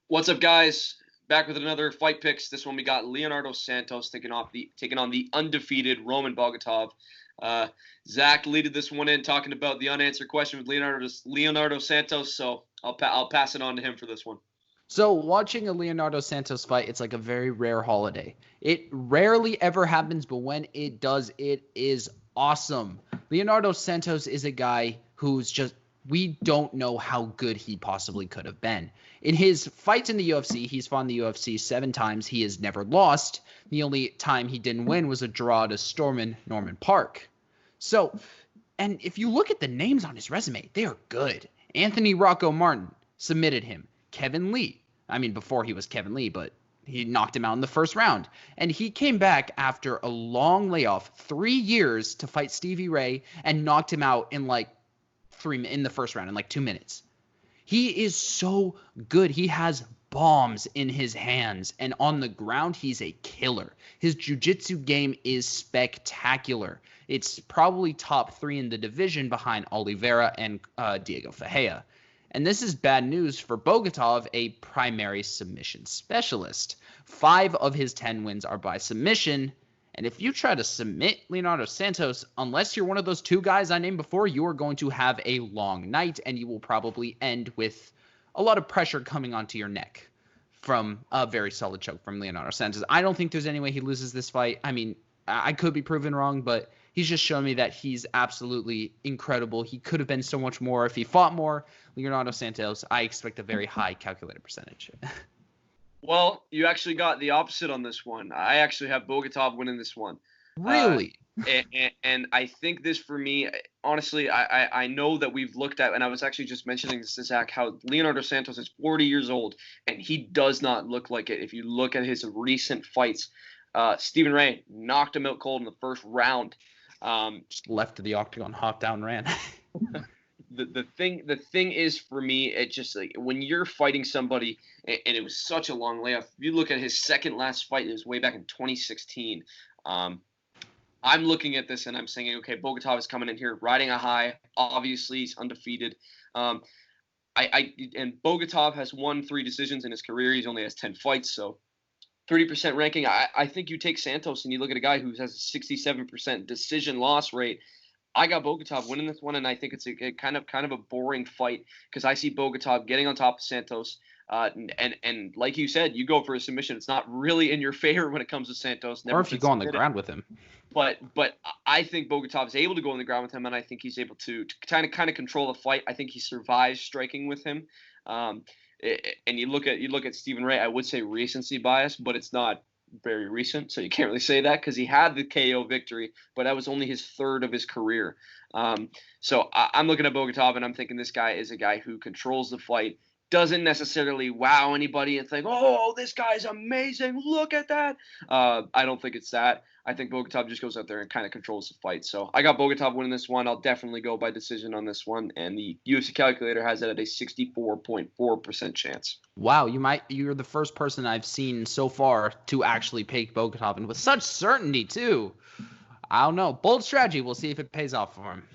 What's up, guys? Back with another fight picks. This one we got Leonardo Santos taking on the undefeated Roman Bogatov. Uh, Zach leaded this one in talking about the unanswered question with Leonardo Santos. So I'll pass it on to him for this one. So watching a Leonardo Santos fight, it's like a very rare holiday. It rarely ever happens, but when it does, it is awesome. Leonardo Santos is a guy who's just, we don't know how good he possibly could have been. In his fights in the UFC, he's fought in the UFC 7 times. He has never lost. The only time he didn't win was a draw to Norman Park. So, and if you look at the names on his resume, they are good. Anthony Rocco Martin submitted him. Kevin Lee. I mean, before he was Kevin Lee, but he knocked him out in the first round. And he came back after a long layoff, 3 years, to fight Stevie Ray and knocked him out in in the first round in 2 minutes. He is so good. He has bombs in his hands, and on the ground, he's a killer. His jiu-jitsu game is spectacular. It's probably top 3 in the division behind Oliveira and Diego Ferreira. And this is bad news for Bogatov, a primary submission specialist. 5 of his 10 wins are by submission. And if you try to submit Leonardo Santos, unless you're one of those 2 guys I named before, you are going to have a long night, and you will probably end with a lot of pressure coming onto your neck from a very solid choke from Leonardo Santos. I don't think there's any way he loses this fight. I mean, I could be proven wrong, but he's just shown me that he's absolutely incredible. He could have been so much more if he fought more. Leonardo Santos, I expect a very high calculated percentage. Well, you actually got the opposite on this one. I actually have Bogatov winning this one. Really? And I think this, for me, honestly, I know that we've looked at, and I was actually just mentioning this to Zach, how Leonardo Santos is 40 years old, and he does not look like it. If you look at his recent fights, Stephen Ray knocked him out cold in the first round. Just left the octagon, hopped down, ran. The thing is, for me, it just like when you're fighting somebody, and it was such a long layoff. If you look at his second last fight, it was way back in 2016. I'm looking at this and I'm saying, okay, Bogatov is coming in here riding a high. Obviously, he's undefeated. And Bogatov has won 3 decisions in his career. He only has 10 fights, so 30% ranking. I think you take Santos and you look at a guy who has a 67% decision loss rate. I got Bogatov winning this one, and I think it's a kind of a boring fight because I see Bogatov getting on top of Santos. And like you said, you go for a submission. It's not really in your favor when it comes to Santos. Or if you go on the ground with him. But I think Bogatov is able to go on the ground with him, and I think he's able to kind of control the fight. I think he survives striking with him. And you look at Stephen Ray, I would say recency bias, but it's not very recent, so you can't really say that because he had the KO victory, but that was only his 3rd of his career. So I'm looking at Bogatov, and I'm thinking this guy is a guy who controls the fight, doesn't necessarily wow anybody and think, oh, this guy's amazing, look at that. I don't think it's that. I think Bogatov just goes out there and kind of controls the fight. So I got Bogatov winning this one. I'll definitely go by decision on this one, and the UFC calculator has it at a 64.4% chance. Wow, you're the first person I've seen so far to actually pick Bogatov, and with such certainty too. I don't know. Bold strategy. We'll see if it pays off for him.